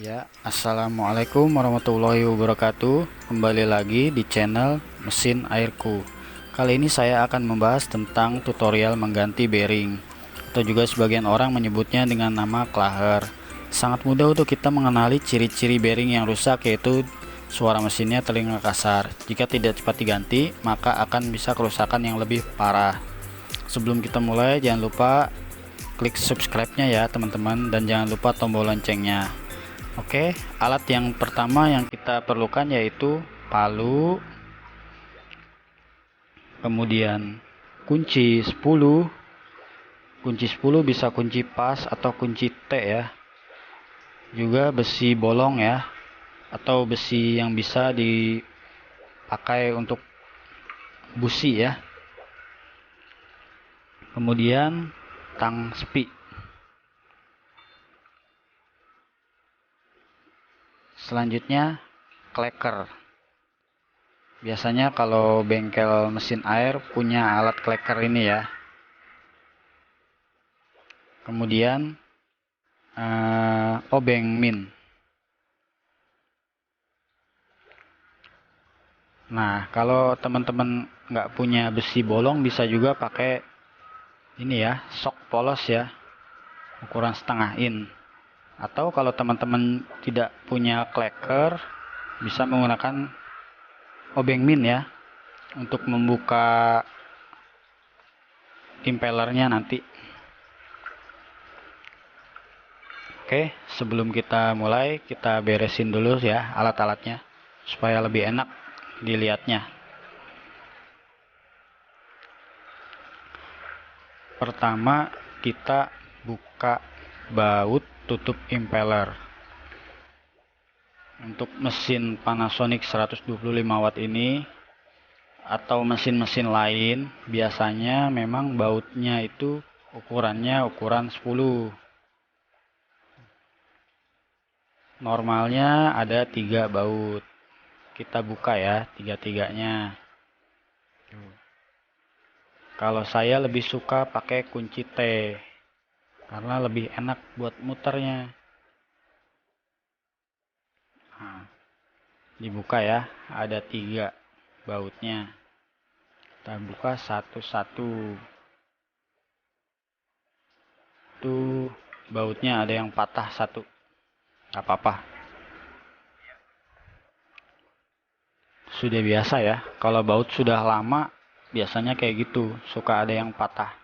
Ya, assalamualaikum warahmatullahi wabarakatuh. Kembali lagi di channel mesin airku. Kali ini saya akan membahas tentang tutorial mengganti bearing, atau juga sebagian orang menyebutnya dengan nama klaher. Sangat mudah untuk kita mengenali ciri-ciri bearing yang rusak, yaitu suara mesinnya telinga kasar. Jika tidak cepat diganti, maka akan bisa kerusakan yang lebih parah. Sebelum kita mulai, jangan lupa klik subscribe-nya ya teman-teman, dan jangan lupa tombol loncengnya. Oke, alat yang pertama yang kita perlukan yaitu palu, kemudian kunci 10. Kunci 10 bisa kunci pas atau kunci T ya. Juga besi bolong ya, atau besi yang bisa dipakai untuk busi ya. Kemudian tang spi. Selanjutnya kleker. Biasanya kalau bengkel mesin air punya alat kleker ini ya. Kemudian obeng min. Nah, kalau teman-teman nggak punya besi bolong, bisa juga pakai ini ya, sok polos ya, ukuran setengah in. Atau kalau teman-teman tidak punya kleker, bisa menggunakan obeng min ya, untuk membuka impellernya nanti. Oke, sebelum kita mulai, kita beresin dulu ya alat-alatnya, supaya lebih enak dilihatnya. Pertama, kita buka baut tutup impeller. Untuk mesin Panasonic 125 watt ini atau mesin-mesin lain, biasanya memang bautnya itu ukurannya ukuran 10. Normalnya ada 3 baut. Kita buka ya tiga-tiganya. Kalau saya lebih suka pakai kunci T, karena lebih enak buat muternya. Nah, dibuka ya, ada 3 bautnya. Kita buka satu-satu. Tuh, bautnya ada yang patah satu. Gak apa-apa. Sudah biasa ya, kalau baut sudah lama biasanya kayak gitu, suka ada yang patah.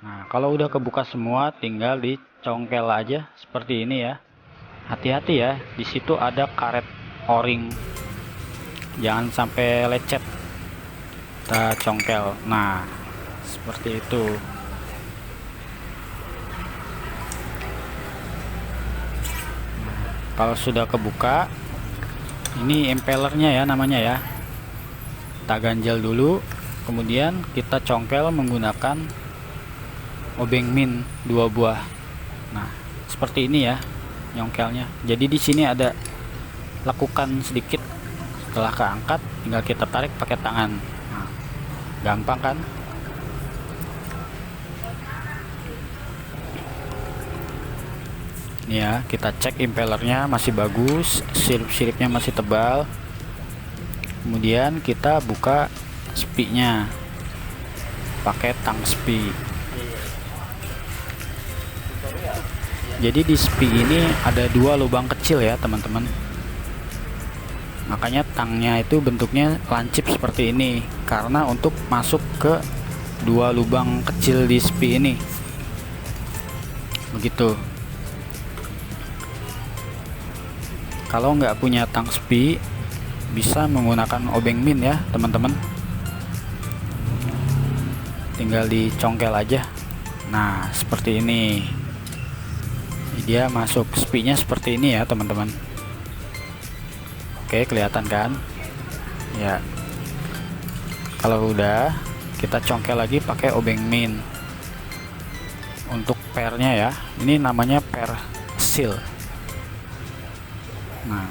Nah, kalau udah kebuka semua, tinggal dicongkel aja seperti ini ya. Hati-hati ya, di situ ada karet o-ring, jangan sampai lecet. Kita congkel. Nah, seperti itu. Kalau sudah kebuka, ini impellernya ya namanya ya. Kita ganjel dulu, kemudian kita congkel menggunakan obeng min 2 buah. Nah, seperti ini ya nyongkelnya. Jadi di sini ada lekukan sedikit. Setelah keangkat, tinggal kita tarik pakai tangan. Nah, gampang kan? Ini ya, kita cek impellernya masih bagus, sirip-siripnya masih tebal. Kemudian kita buka spinya pakai tang spi. Jadi di spi ini ada 2 lubang kecil ya teman-teman. Makanya tangnya itu bentuknya lancip seperti ini, karena untuk masuk ke 2 lubang kecil di spi ini. Begitu. Kalau nggak punya tang spi, bisa menggunakan obeng min ya teman-teman. Tinggal dicongkel aja. Nah, seperti ini. Dia masuk spinya seperti ini ya teman-teman. Oke, kelihatan kan ya. Kalau udah, kita congkel lagi pakai obeng min. Untuk pernya ya, ini namanya per seal. Nah,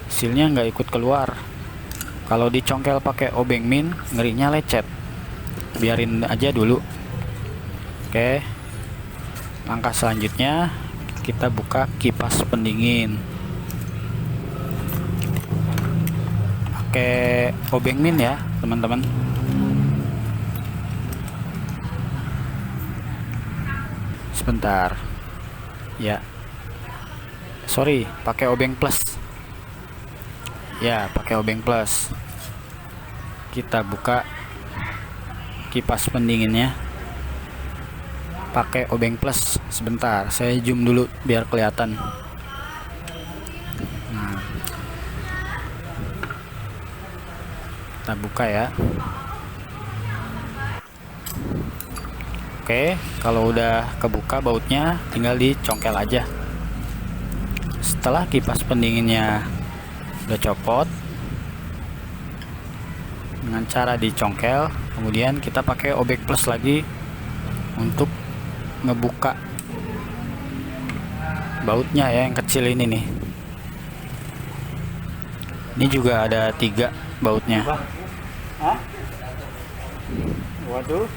sealnya nggak ikut keluar. Kalau dicongkel pakai obeng min, ngerinya lecet. Biarin aja dulu. Oke, langkah selanjutnya kita buka kipas pendingin pakai obeng min ya teman-teman. Sebentar ya, sorry, pakai obeng plus ya, pakai obeng plus. Kita buka kipas pendinginnya pakai obeng plus. Sebentar, saya zoom dulu biar kelihatan. Nah, kita buka ya. Oke, kalau udah kebuka bautnya tinggal dicongkel aja. Setelah kipas pendinginnya udah copot, dengan cara dicongkel, kemudian kita pakai obeng plus lagi untuk ngebuka bautnya ya, yang kecil ini nih. Ini juga ada 3 bautnya. Waduh.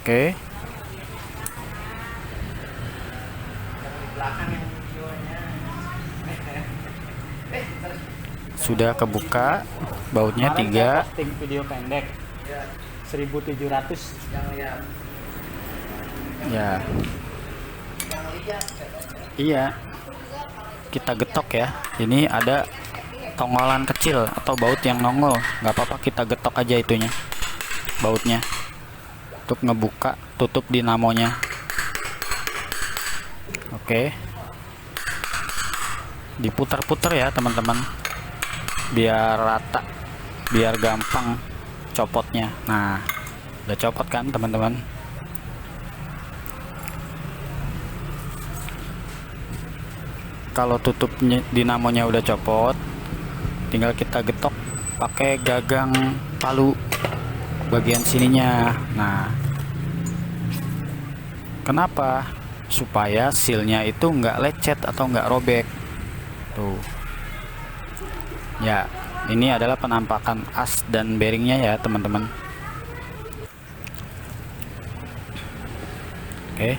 Oke. Sudah kebuka bautnya 3. Posting video pendek 1700 Ya. Iya. Kita getok ya. Ini ada tongolan kecil atau baut yang nongol. Nggak apa-apa, kita getok aja itunya, bautnya, untuk ngebuka tutup dinamonya. Oke. Diputar-putar ya teman-teman, biar rata, biar gampang copotnya. Nah, udah copot kan teman-teman. Kalau tutupnya dinamonya udah copot, tinggal kita getok pakai gagang palu bagian sininya. Nah, kenapa? Supaya sealnya itu nggak lecet atau nggak robek tuh ya. Ini adalah penampakan as dan bearingnya ya teman-teman. Oke,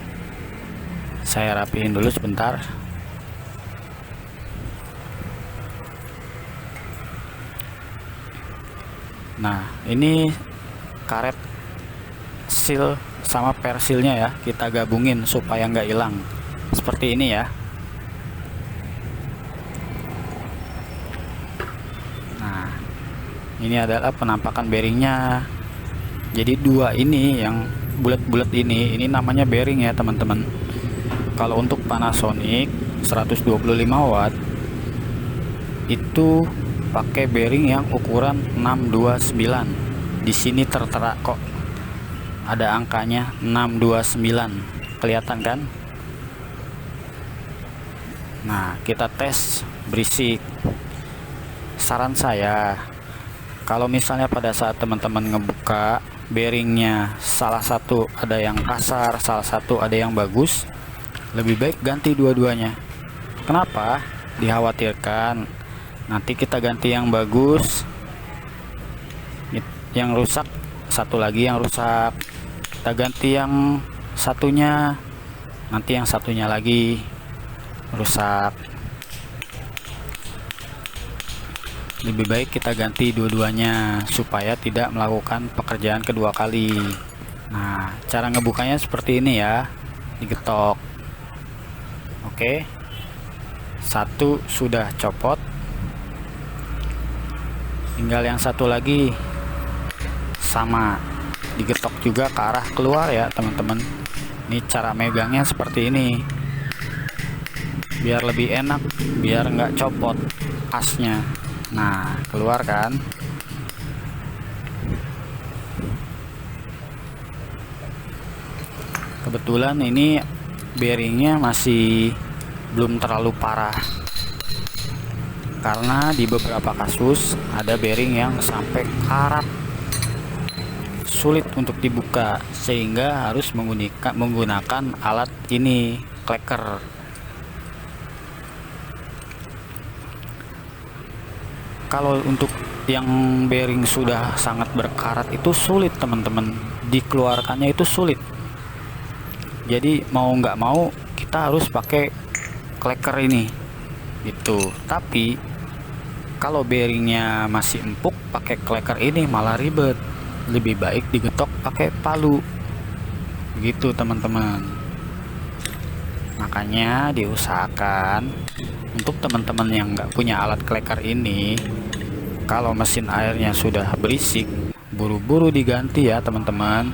saya rapiin dulu sebentar. Nah, ini karet seal sama persilnya ya, kita gabungin supaya nggak hilang. Seperti ini ya. Nah, ini adalah penampakan bearingnya. Jadi 2 ini yang bulat-bulat ini namanya bearing ya teman-teman. Kalau untuk Panasonic 125 watt itu pakai bearing yang ukuran 629. Di sini tertera kok ada angkanya 629, kelihatan kan? Nah, kita tes berisik. Saran saya, kalau misalnya pada saat teman-teman ngebuka bearingnya, salah satu ada yang kasar, salah satu ada yang bagus, lebih baik ganti dua-duanya. Kenapa? Dikhawatirkan nanti kita ganti yang bagus, yang rusak, satu lagi yang rusak. Kita ganti yang satunya, nanti yang satunya lagi rusak. Lebih baik kita ganti dua-duanya supaya tidak melakukan pekerjaan kedua kali. Nah, cara ngebukanya seperti ini ya, digetok. Oke, satu sudah copot, tinggal yang satu lagi sama, digetok juga ke arah keluar ya teman-teman. Ini cara megangnya seperti ini, biar lebih enak, biar nggak copot asnya. Nah, keluar kan. Kebetulan ini bearingnya masih belum terlalu parah, karena di beberapa kasus ada bearing yang sampai karat, sulit untuk dibuka, sehingga harus menggunakan alat ini, kleker. Kalau untuk yang bearing sudah sangat berkarat itu sulit teman-teman, dikeluarkannya itu sulit. Jadi mau nggak mau kita harus pakai kleker ini gitu. Tapi kalau bearingnya masih empuk, pakai kleker ini malah ribet. Lebih baik digetok pakai palu gitu teman-teman. Makanya diusahakan untuk teman-teman yang nggak punya alat kleker ini, kalau mesin airnya sudah berisik, buru-buru diganti ya teman-teman,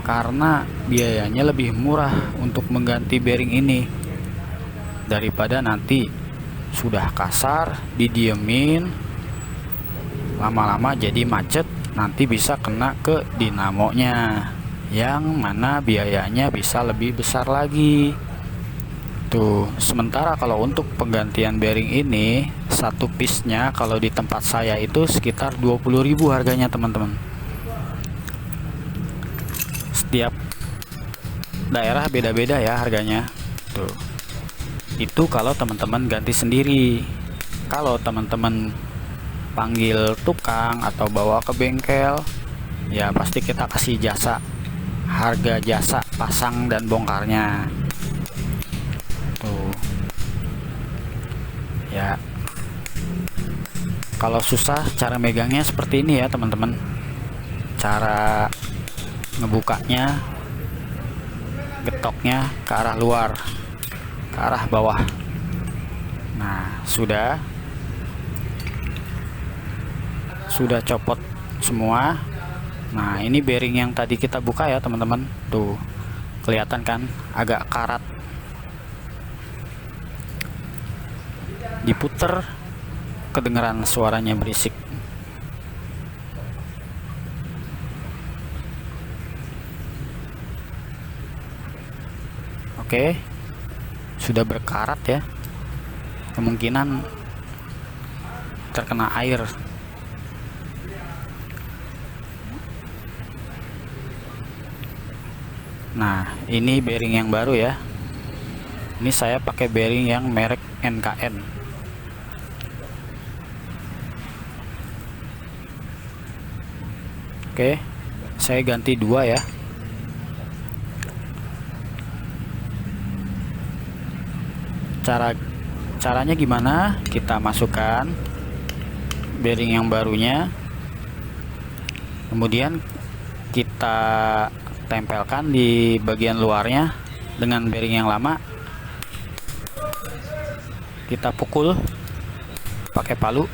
karena biayanya lebih murah untuk mengganti bearing ini daripada nanti sudah kasar didiemin, lama-lama jadi macet, nanti bisa kena ke dinamonya, yang mana biayanya bisa lebih besar lagi tuh. Sementara kalau untuk penggantian bearing ini, satu piece-nya kalau di tempat saya itu sekitar 20.000 harganya teman-teman. Setiap daerah beda-beda ya harganya tuh. Itu kalau teman-teman ganti sendiri. Kalau teman-teman panggil tukang atau bawa ke bengkel, ya pasti kita kasih jasa, harga jasa pasang dan bongkarnya tuh ya. Kalau susah, cara megangnya seperti ini ya teman-teman. Cara ngebukanya, getoknya ke arah luar, ke arah bawah. Nah, sudah copot semua. Nah, ini bearing yang tadi kita buka ya teman-teman. Tuh, kelihatan kan agak karat. Diputer, kedengeran suaranya berisik. Oke, sudah berkarat ya, kemungkinan terkena air. Nah, ini bearing yang baru ya. Ini saya pakai bearing yang merek NKN. Oke, saya ganti 2 ya. Caranya gimana? Kita masukkan bearing yang barunya, kemudian kita tempelkan di bagian luarnya dengan bearing yang lama. Kita pukul pakai palu.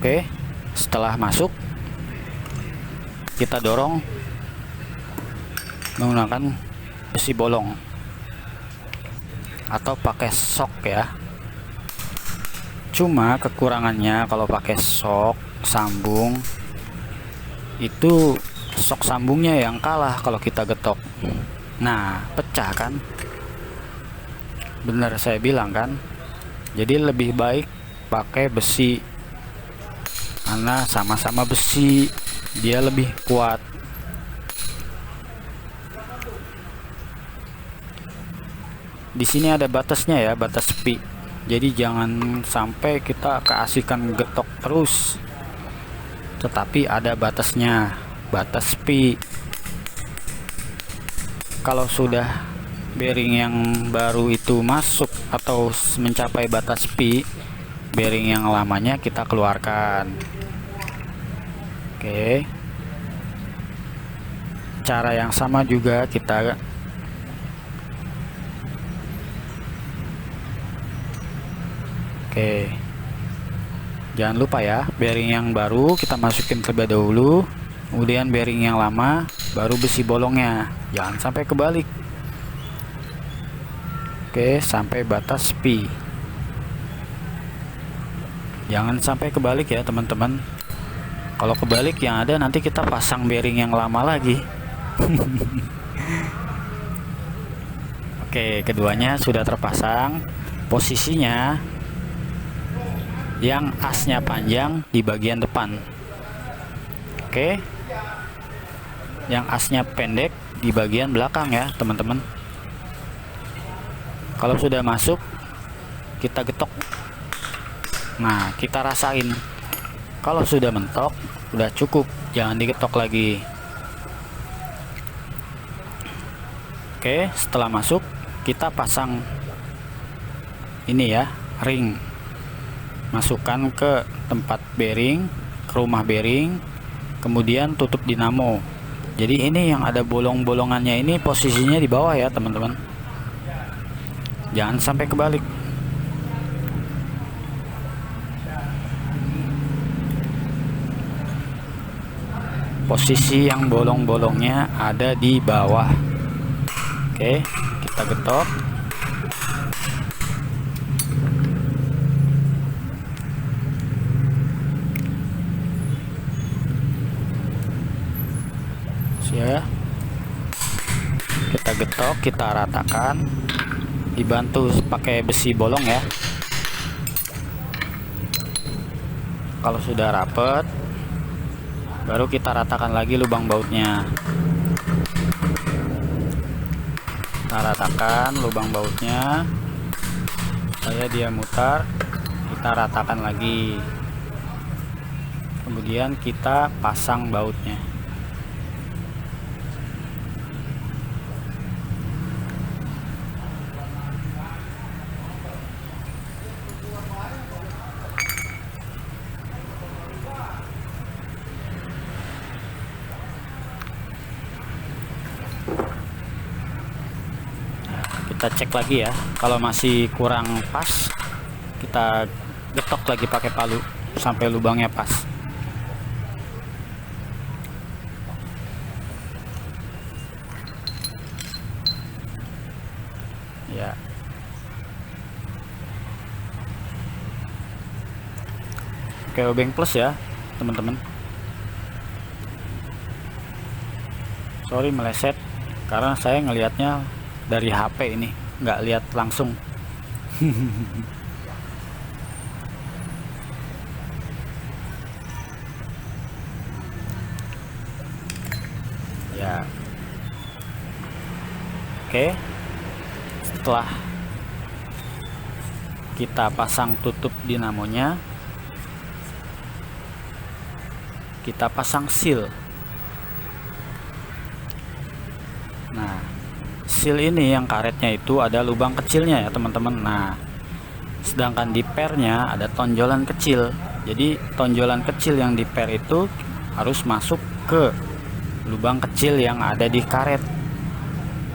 Oke, setelah masuk kita dorong menggunakan besi bolong atau pakai sok ya. Cuma kekurangannya kalau pakai sok sambung itu, sok sambungnya yang kalah kalau kita getok. Nah, pecah kan? Bener saya bilang kan? Jadi lebih baik pakai besi, karena sama-sama besi, dia lebih kuat. Di sini ada batasnya ya, batas pi. Jadi jangan sampai kita keasikan getok terus, tetapi ada batasnya, batas pi. Kalau sudah bearing yang baru itu masuk atau mencapai batas pi, bearing yang lamanya kita keluarkan. Oke, cara yang sama juga kita jangan lupa ya, bearing yang baru kita masukin terlebih dahulu, kemudian bearing yang lama, baru besi bolongnya. Jangan sampai kebalik. Oke, sampai batas pi. Jangan sampai kebalik ya teman-teman. Kalau kebalik yang ada nanti kita pasang bearing yang lama lagi. Oke, keduanya sudah terpasang. Posisinya yang asnya panjang di bagian depan. Oke, yang asnya pendek di bagian belakang ya teman-teman. Kalau sudah masuk, kita getok. Nah, kita rasain. Kalau sudah mentok, udah cukup, jangan digetok lagi. Oke, setelah masuk, kita pasang ini ya, ring. Masukkan ke tempat bearing, ke rumah bearing, kemudian tutup dinamo. Jadi ini yang ada bolong-bolongannya ini posisinya di bawah ya, teman-teman. Jangan sampai kebalik. Posisi yang bolong-bolongnya ada di bawah. Oke, kita getok. Ya, kita getok, kita ratakan, dibantu pakai besi bolong ya. Kalau sudah rapet, baru kita ratakan lagi lubang bautnya. Kita ratakan lubang bautnya supaya dia mutar. Kita ratakan lagi, kemudian kita pasang bautnya. Kita cek lagi ya, kalau masih kurang pas, kita getok lagi pakai palu sampai lubangnya pas. Ya, oke, obeng plus ya teman-teman. Sorry meleset karena saya ngelihatnya dari HP ini, nggak lihat langsung. Ya, oke. Setelah kita pasang tutup dinamonya, kita pasang seal. Nah, seal ini yang karetnya itu ada lubang kecilnya ya teman-teman. Nah, sedangkan di pernya ada tonjolan kecil. Jadi tonjolan kecil yang di per itu harus masuk ke lubang kecil yang ada di karet.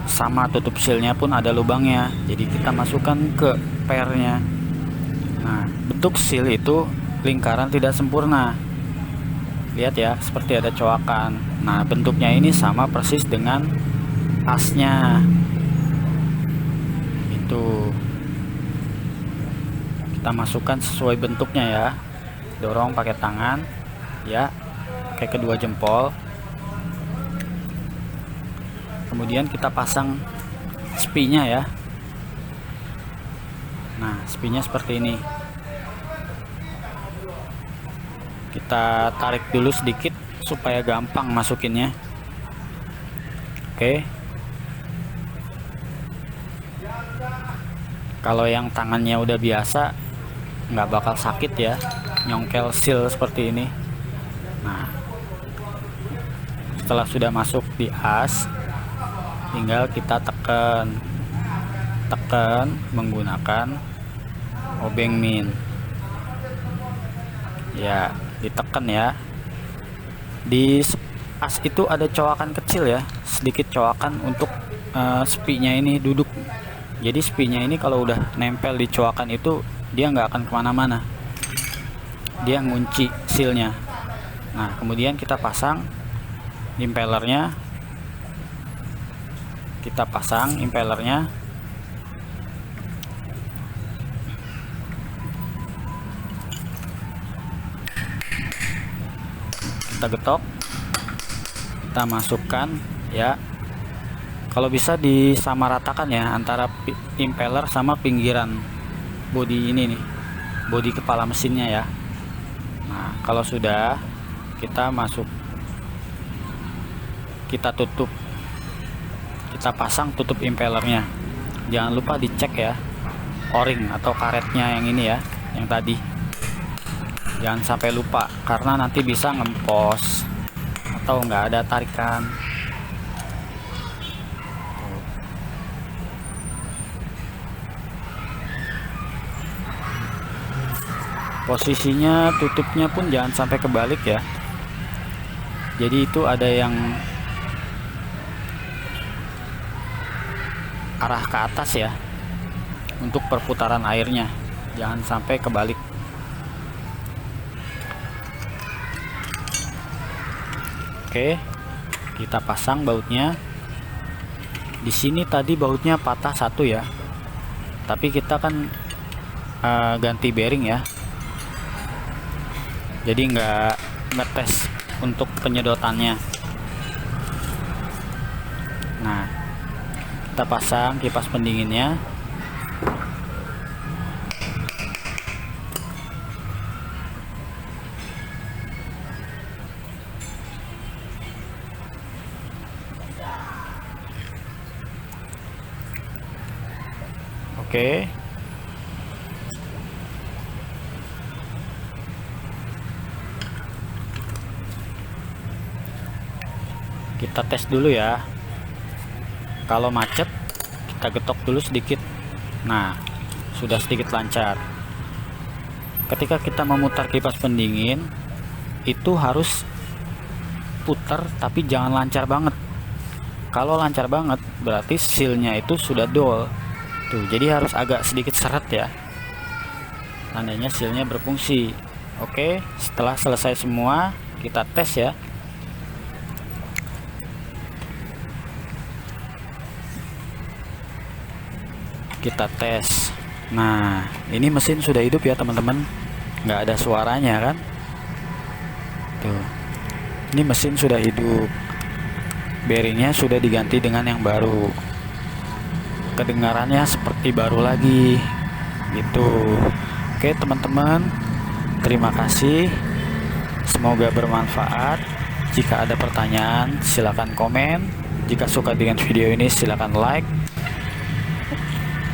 Sama tutup sealnya pun ada lubangnya. Jadi kita masukkan ke pernya. Nah, bentuk seal itu lingkaran tidak sempurna. Lihat ya, seperti ada coakan. Nah, bentuknya ini sama persis dengan asnya. Itu kita masukkan sesuai bentuknya ya. Dorong pakai tangan ya, pakai kedua jempol. Kemudian kita pasang spinya ya. Nah, spinya seperti ini. Kita tarik dulu sedikit supaya gampang masukinnya. Oke. Kalau yang tangannya udah biasa, nggak bakal sakit ya nyongkel seal seperti ini. Nah, setelah sudah masuk di as, tinggal kita tekan menggunakan obeng min ya, ditekan ya. Di as itu ada coakan kecil ya, sedikit coakan untuk spinya ini duduk. Jadi spinya ini kalau udah nempel di coakan itu, dia nggak akan kemana-mana, dia ngunci sealnya. Nah, kemudian kita pasang impellernya. Kita pasang impellernya. Kita getok, kita masukkan ya. Kalau bisa disamaratakan ya antara impeller sama pinggiran bodi ini nih, bodi kepala mesinnya ya. Nah, kalau sudah, kita masuk, kita tutup, kita pasang tutup impellernya. jangan lupa dicek ya o-ring atau karetnya yang ini ya, yang tadi. Jangan sampai lupa karena nanti bisa ngempos atau nggak ada tarikan. Posisinya tutupnya pun jangan sampai kebalik ya. Jadi itu ada yang arah ke atas ya untuk perputaran airnya, jangan sampai kebalik. Oke, kita pasang bautnya. Di sini tadi bautnya patah satu ya, tapi kita kan ganti bearing ya, jadi nggak ngetes untuk penyedotannya. Nah, kita pasang kipas pendinginnya. Oke. Kita tes dulu ya. Kalau macet, kita getok dulu sedikit. Nah, sudah sedikit lancar. Ketika kita memutar kipas pendingin, itu harus putar tapi jangan lancar banget. Kalau lancar banget, berarti sealnya itu sudah dol. Tuh, jadi harus agak sedikit seret ya. Tandanya sealnya berfungsi. Oke, setelah selesai semua, kita tes ya. Kita tes. Nah, ini mesin sudah hidup ya teman-teman, nggak ada suaranya kan. Tuh, ini mesin sudah hidup, bearingnya sudah diganti dengan yang baru, kedengarannya seperti baru lagi gitu. Oke teman-teman, terima kasih, semoga bermanfaat. Jika ada pertanyaan silahkan komen. Jika suka dengan video ini silahkan like.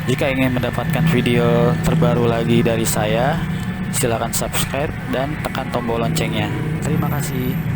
Jika ingin mendapatkan video terbaru lagi dari saya, silakan subscribe dan tekan tombol loncengnya. Terima kasih.